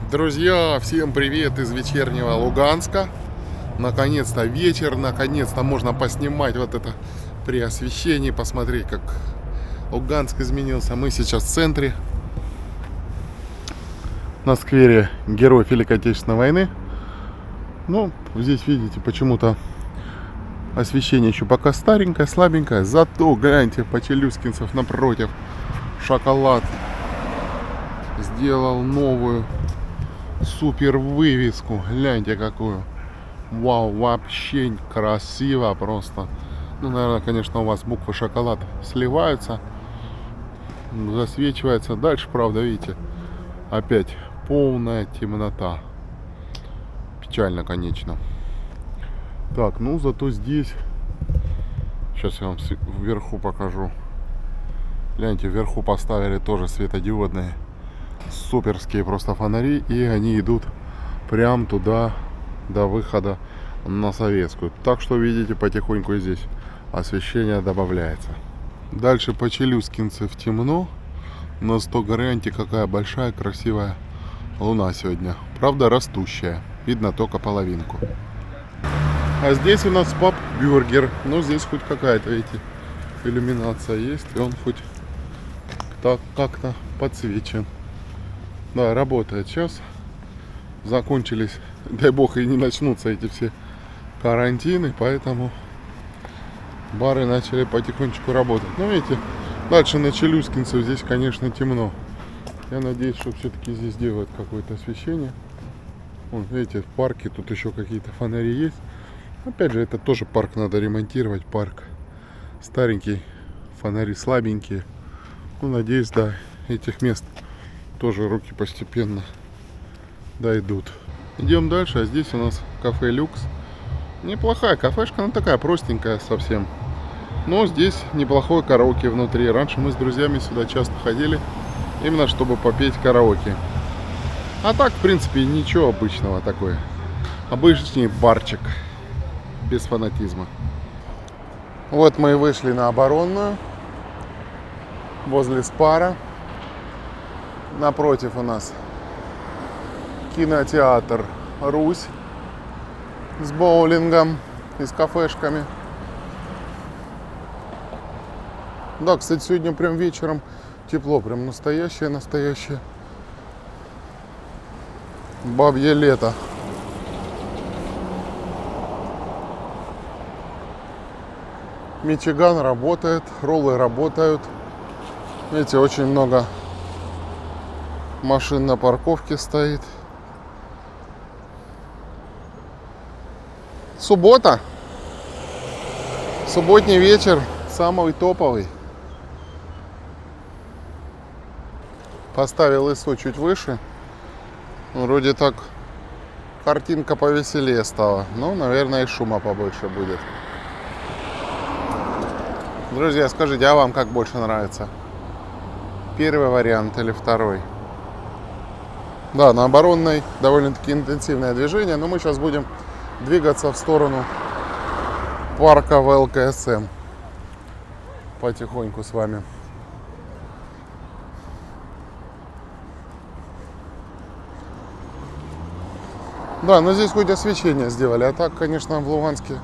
Друзья, всем привет из вечернего Луганска. Наконец-то вечер, наконец-то можно поснимать вот это при освещении, посмотреть, как Луганск изменился. Мы сейчас в центре, на сквере Героев Великой Отечественной войны. Ну, здесь видите, почему-то освещение еще пока старенькое, слабенькое. Зато, гляньте, Почелюскинцев напротив. Шоколад сделал новую супер вывеску. Гляньте какую. Вау, вообще красиво просто. Ну, наверное, конечно, у вас буквы шоколад сливаются. Засвечивается. Дальше, правда, видите, опять полная темнота. Печально, конечно. Так, ну зато здесь. Сейчас я вам вверху покажу. Гляньте, вверху поставили тоже светодиодные суперские просто фонари, и они идут прям туда до выхода на Советскую. Так что видите, потихоньку здесь освещение добавляется. Дальше Почелюскинцев темно, но зато гляньте, какая большая красивая луна сегодня. Правда, растущая, видно только половинку. А здесь у нас паб-бюргер. Ну, здесь хоть какая-то, видите, иллюминация есть, и он хоть так как-то подсвечен. Да, работает сейчас. Закончились, дай бог, и не начнутся эти все карантины, поэтому бары начали потихонечку работать. Ну, видите, дальше на Челюскинцев здесь, конечно, темно. Я надеюсь, что все-таки здесь делают какое-то освещение. Вон, видите, в парке тут еще какие-то фонари есть. Опять же, это тоже парк надо ремонтировать, парк старенький, фонари слабенькие. Ну, надеюсь, до этих мест тоже руки постепенно дойдут. Идем дальше, а здесь у нас кафе Люкс. Неплохая кафешка, она такая простенькая совсем. Но здесь неплохое караоке внутри. Раньше мы с друзьями сюда часто ходили, именно чтобы попеть караоке. А так, в принципе, ничего обычного такое. Обычный барчик, без фанатизма. Вот мы и вышли на Оборонную, возле Спара. Напротив у нас кинотеатр «Русь» с боулингом и с кафешками. Да, кстати, сегодня прям вечером тепло, прям настоящее бабье лето. Мичиган работает, роллы работают. Видите, очень много машин на парковке стоит. Суббота. Субботний вечер самый топовый. Поставил ISO чуть выше. Вроде так картинка повеселее стала. Ну, наверное, и шума побольше будет. Друзья, скажите, а вам как больше нравится? Первый вариант или второй? Да, на Оборонной довольно-таки интенсивное движение, но мы сейчас будем двигаться в сторону парка ВЛКСМ. Потихоньку с вами. Да, но здесь хоть освещение сделали, а так, конечно, в Луганске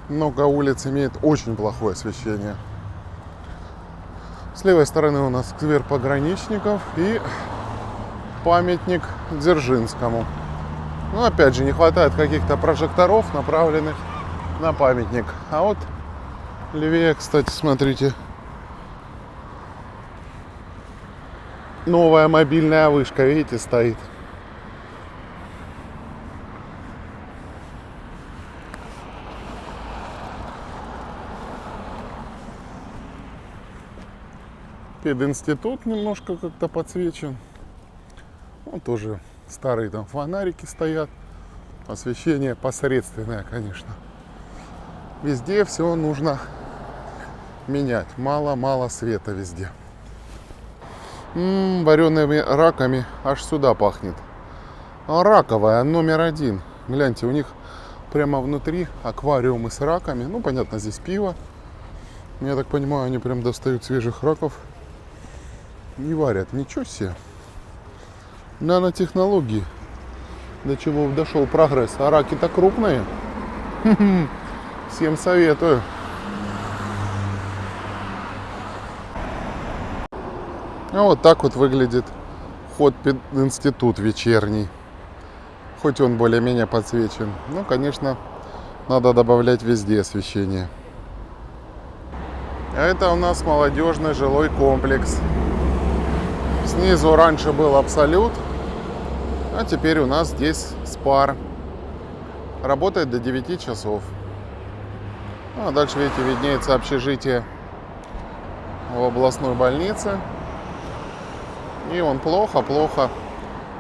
много улиц имеет очень плохое освещение. С левой стороны у нас сквер пограничников и памятник Дзержинскому. Но опять же, не хватает каких-то прожекторов, направленных на памятник. А вот левее, кстати, смотрите, новая мобильная вышка, видите, стоит. Пединститут немножко как-то подсвечен. Ну, тоже старые там фонарики стоят. Освещение посредственное, конечно. Везде все нужно менять. Мало света везде. Вареными раками аж сюда пахнет. Раковая номер 1. Гляньте, у них прямо внутри аквариумы с раками. Ну, понятно, здесь пиво. Я так понимаю, они прям достают свежих раков и варят. Ничего себе. Нанотехнологии. До чего дошел прогресс. А раки-то крупные. Всем советую. А вот так вот выглядит вход в пединститут вечерний. Хоть он более-менее подсвечен. Ну, конечно, надо добавлять везде освещение. А это у нас молодежный жилой комплекс. Снизу раньше был Абсолют, а теперь у нас здесь Спар. Работает до 9 часов. А дальше, видите, виднеется общежитие в областной больнице. И он плохо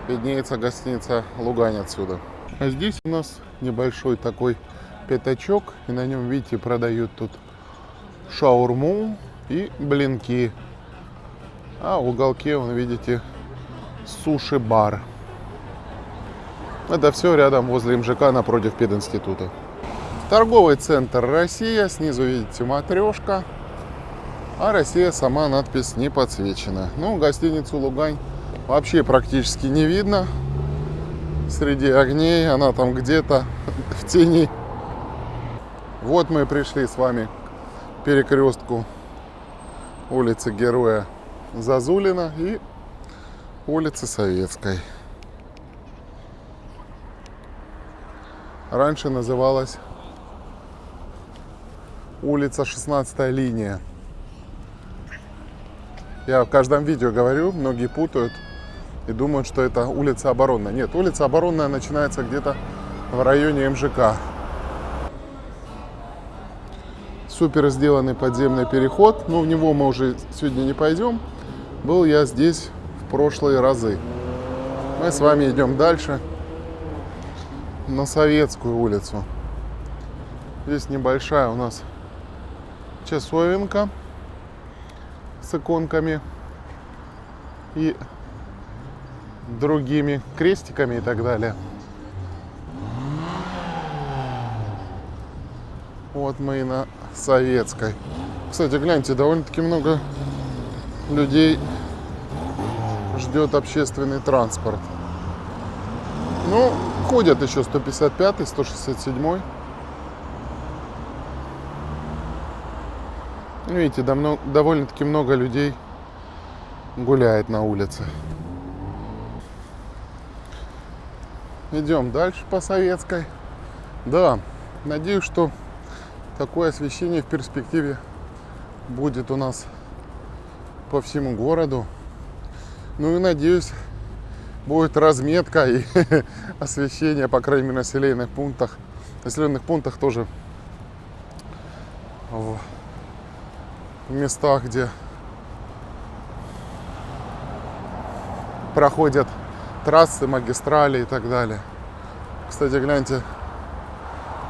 виднеется гостиница Лугань отсюда. А здесь у нас небольшой такой пятачок. И на нем, видите, продают тут шаурму и блинки. А в уголке, вон, видите, суши-бар. Это все рядом возле МЖК напротив пединститута. Торговый центр «Россия». Снизу, видите, матрешка. А «Россия» сама надпись не подсвечена. Ну, гостиницу «Лугань» вообще практически не видно. Среди огней она там где-то в тени. Вот мы пришли с вами к перекрестку улицы Героя Зазулина и улицы Советской. Раньше называлась улица 16-я линия. Я в каждом видео говорю, многие путают и думают, что это улица Оборонная. Нет, улица Оборонная начинается где-то в районе МЖК. Супер сделанный подземный переход, но в него мы уже сегодня не пойдем. Был я здесь в прошлые разы. Мы с вами идем дальше на Советскую улицу. Здесь небольшая у нас часовенка с иконками и другими крестиками и так далее. Вот мы и на Советской. Кстати, гляньте, довольно-таки много людей ждет общественный транспорт. Ну, ходят еще 155-й, 167-й. Видите, довольно-таки много людей гуляет на улице. Идем дальше по Советской. Да, надеюсь, что такое освещение в перспективе будет у нас по всему городу. Ну и надеюсь, будет разметка и освещение, по крайней мере, населенных пунктах. В населенных пунктах тоже в местах, где проходят трассы, магистрали и так далее. Кстати, гляньте,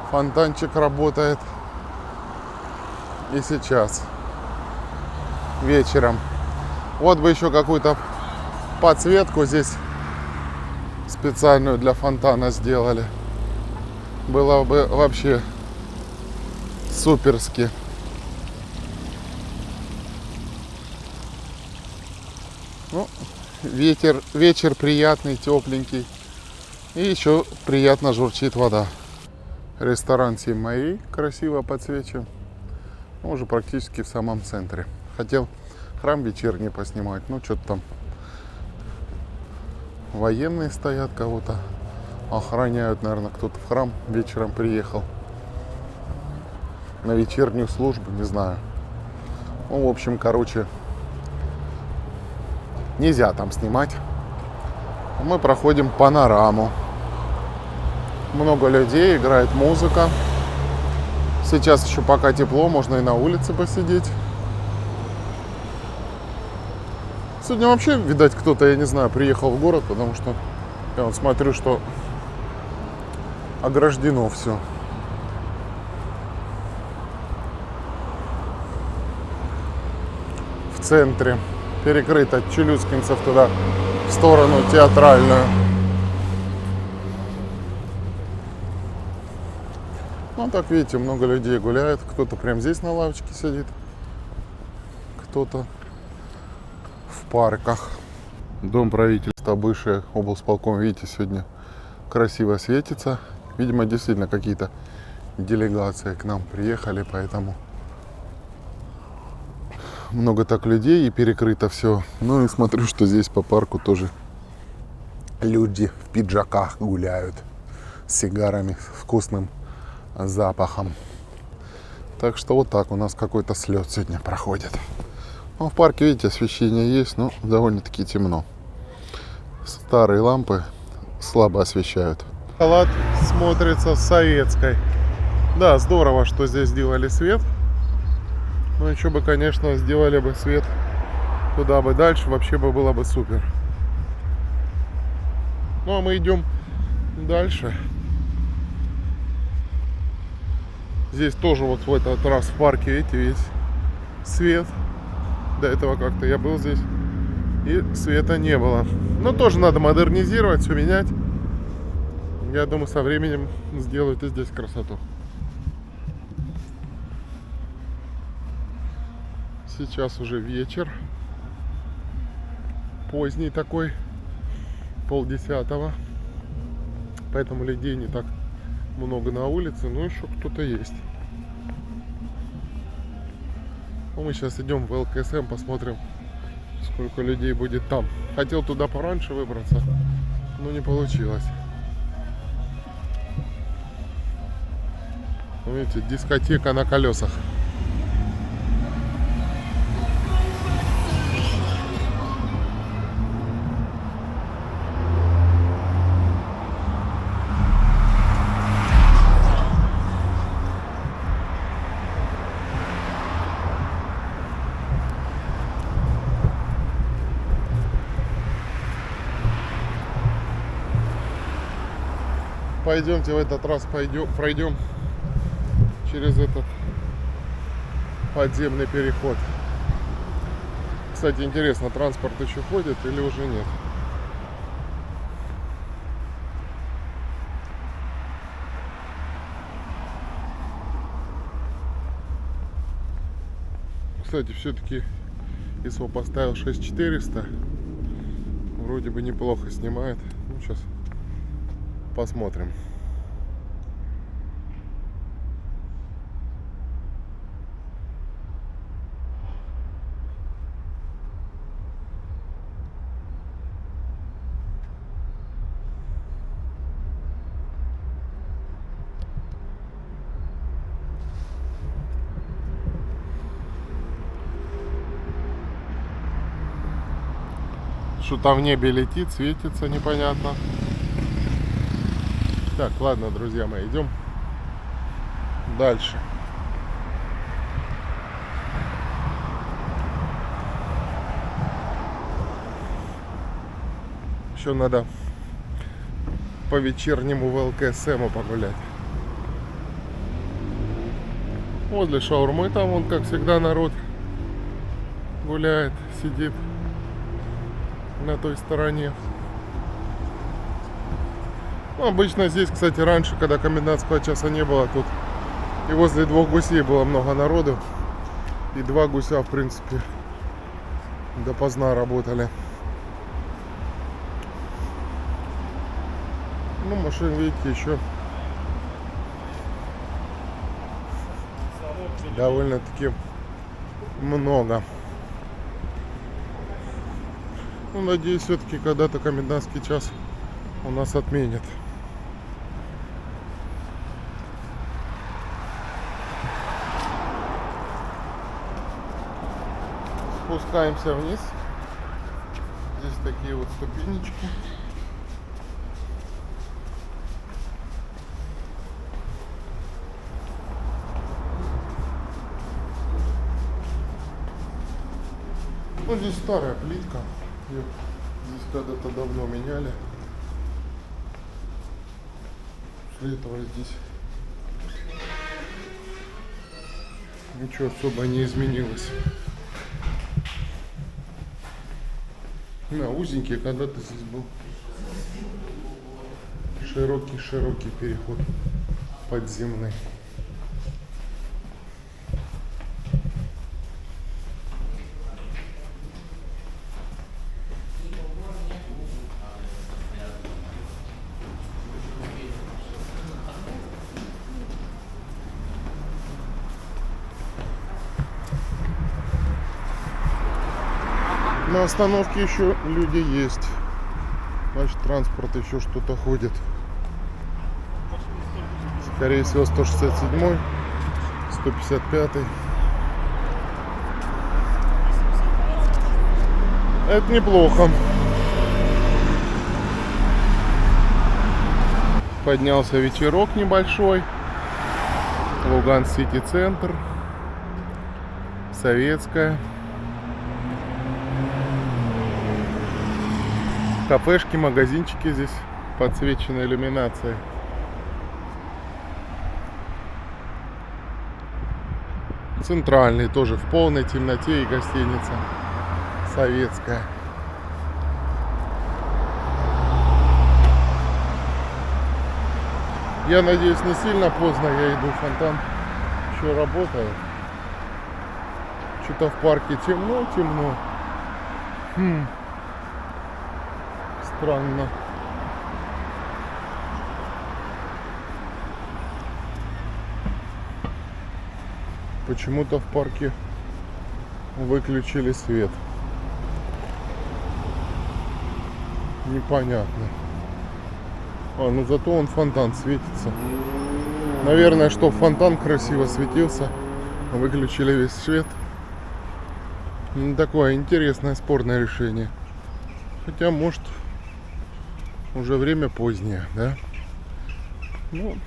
фонтанчик работает и сейчас, вечером. Вот бы еще какую-то подсветку здесь специальную для фонтана сделали. Было бы вообще суперски. Ну, вечер приятный, тепленький. И еще приятно журчит вода. Ресторан 7 морей красиво подсвечен. Уже практически в самом центре. Хотел храм вечерний поснимать. Ну, что-то там военные стоят, кого-то охраняют. Наверное, кто-то в храм вечером приехал на вечернюю службу, не знаю. Ну, в общем, короче, нельзя там снимать. Мы проходим панораму. Много людей, играет музыка. Сейчас еще пока тепло, можно и на улице посидеть. Сегодня вообще, видать, кто-то, я не знаю, приехал в город, потому что я вот смотрю, что ограждено все. В центре. Перекрыто челюскинцев туда, в сторону Театральную. Ну, так, видите, много людей гуляет. Кто-то прямо здесь на лавочке сидит. Кто-то в парках. Дом правительства Бывший облсполком, видите, сегодня красиво светится. Видимо, действительно какие-то делегации к нам приехали, поэтому много так людей и перекрыто все. Ну и смотрю, что здесь по парку тоже люди в пиджаках гуляют с сигарами, с вкусным запахом. Так что вот так у нас какой-то слет сегодня проходит. Ну, в парке, видите, освещение есть, но довольно-таки темно. Старые лампы слабо освещают. Шоколад смотрится советской. Да, здорово, что здесь сделали свет. Ну, еще бы, конечно, сделали бы свет туда бы дальше, вообще бы было бы супер. Ну, а мы идем дальше. Здесь тоже вот в этот раз в парке, видите, весь свет. До этого как-то я был здесь, и света не было. Но тоже надо модернизировать, все менять. Я думаю, со временем сделают и здесь красоту. Сейчас уже вечер. Поздний такой. 9:30. Поэтому людей не так много на улице. Но еще кто-то есть. Ну, мы сейчас идем в ЛКСМ, посмотрим, сколько людей будет там. Хотел туда пораньше выбраться, но не получилось. Видите, дискотека на колесах. Пойдемте в этот раз пройдем через этот подземный переход. Кстати, интересно, транспорт еще ходит или уже нет? Кстати, все-таки ISO поставил 6400. Вроде бы неплохо снимает. Ну, сейчас посмотрим. Что-то в небе летит, светится непонятно. Так, ладно, друзья мои, идем дальше. Еще надо по вечернему в ЛКСМу погулять. Возле шаурмы там, вон, как всегда, народ гуляет, сидит на той стороне. Ну, обычно здесь, кстати, раньше, когда комендантского часа не было, тут и возле двух гусей было много народу. И два гуся, в принципе, допоздна работали. Ну, машин, видите, еще довольно-таки много. Ну, надеюсь, все-таки когда-то комендантский час у нас отменят. Спускаемся вниз. Здесь такие вот ступенечки. Ну, здесь старая плитка. Ее здесь когда-то давно меняли. После этого здесь ничего особо не изменилось. Да, узенький, когда-то здесь был широкий переход подземный. На остановке еще люди есть. Значит, транспорт еще что-то ходит. Скорее всего, 167-й, 155-й. Это неплохо. Поднялся вечерок небольшой. Луганск-Сити центр. Советская. Кафешки, магазинчики здесь подсвечены иллюминацией. Центральный тоже в полной темноте и гостиница советская. Я надеюсь, не сильно поздно я иду. Фонтан еще работает. Что-то в парке темно. Странно. Почему-то в парке выключили свет. Непонятно. Ну зато он фонтан светится. Наверное, что фонтан красиво светился, выключили весь свет. Такое интересное спорное решение. Хотя, может, уже время позднее, да? Ну,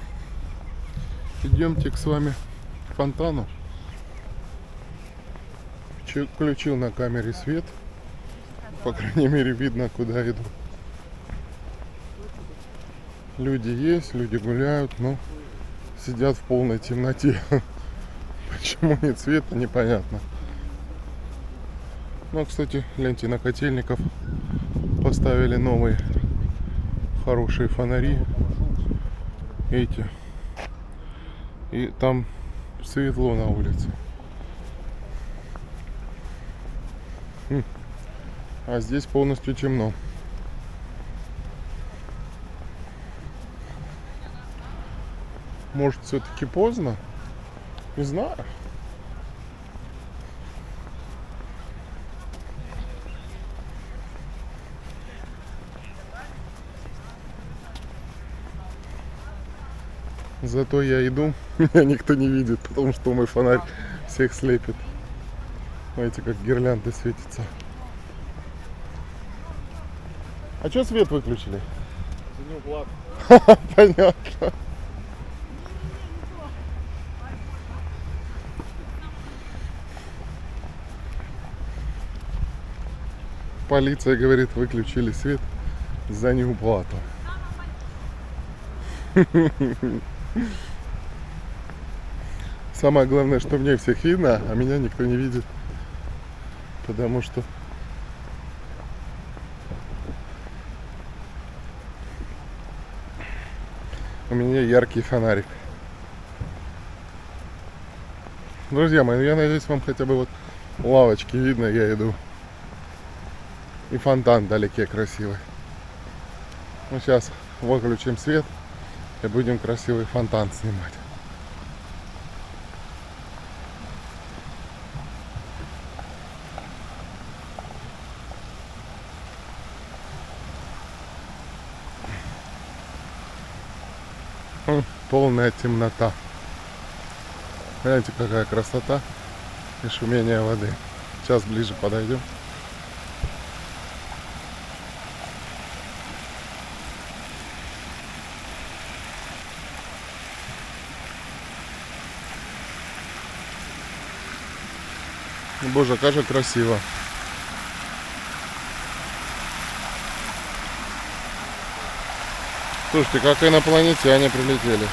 идемте с вами к фонтану. Включил на камере свет. По крайней мере, видно, куда иду. Люди есть, люди гуляют, но сидят в полной темноте. Почему нет света, непонятно. Ну, кстати, гляньте, на Котельников поставили новые хорошие фонари. Эти. И там светло на улице. А здесь полностью темно. Может, все-таки поздно? Не знаю. Зато я иду, меня никто не видит, потому что мой фонарь всех слепит. Смотрите, как гирлянды светятся. А что свет выключили? Понятно. Полиция говорит, выключили свет за неуплату. Самое главное, что мне всех видно, а меня никто не видит. Потому что у меня яркий фонарик. Друзья мои, я надеюсь, вам хотя бы вот лавочки видно, я иду. И фонтан вдалеке красивый. Ну, сейчас выключим свет и будем красивый фонтан снимать. Полная темнота. Знаете, какая красота и шумение воды. Сейчас ближе подойдем. Боже, как же красиво. Слушайте, как инопланетяне прилетели.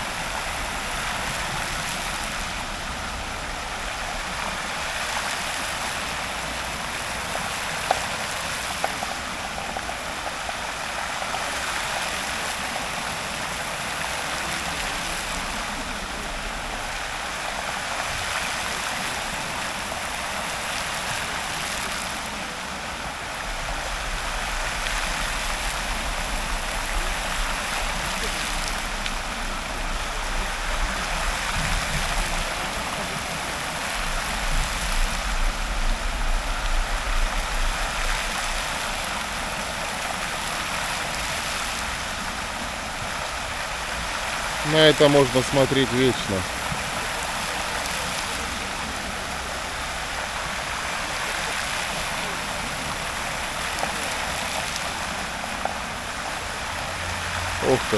На это можно смотреть вечно. Ух ты.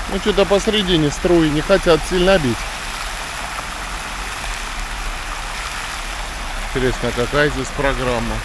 Ну что-то посередине струи не хотят сильно бить. Интересно, какая здесь программа.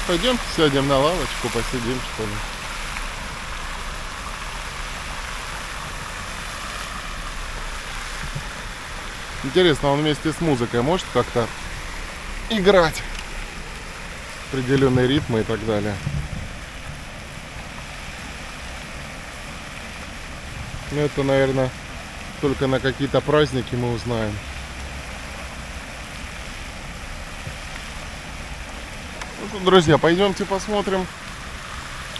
Пойдем сядем на лавочку, посидим, что ли. Интересно, он вместе с музыкой может как-то играть определенные ритмы и так далее. Ну, это, наверное, только на какие-то праздники мы узнаем. Ну что, друзья, пойдемте посмотрим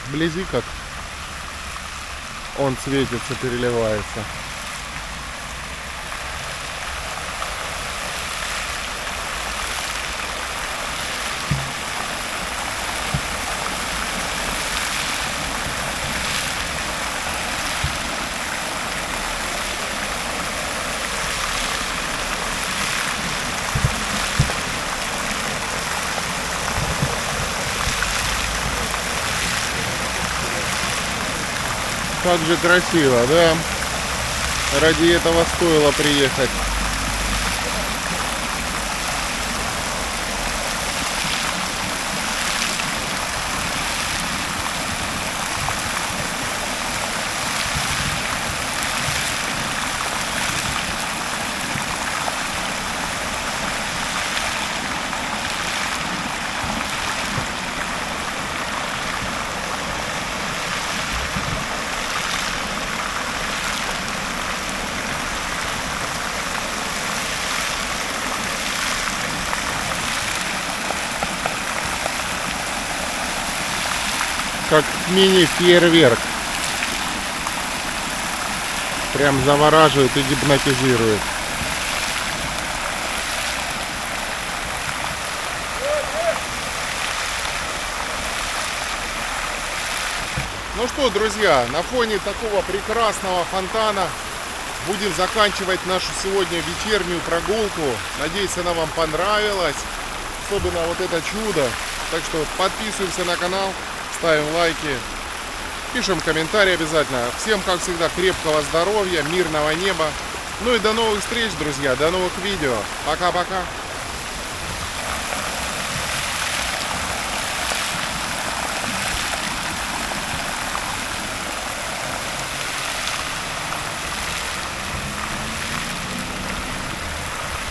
вблизи, как он светится, переливается. Как же красиво, да? Ради этого стоило приехать. Как мини-фейерверк. Прям завораживает и гипнотизирует. Ну что, друзья, на фоне такого прекрасного фонтана будем заканчивать нашу сегодня вечернюю прогулку. Надеюсь, она вам понравилась. Особенно вот это чудо. Так что подписываемся на канал. Ставим лайки, пишем комментарии обязательно. Всем, как всегда, крепкого здоровья, мирного неба. Ну и до новых встреч, друзья, до новых видео. Пока-пока.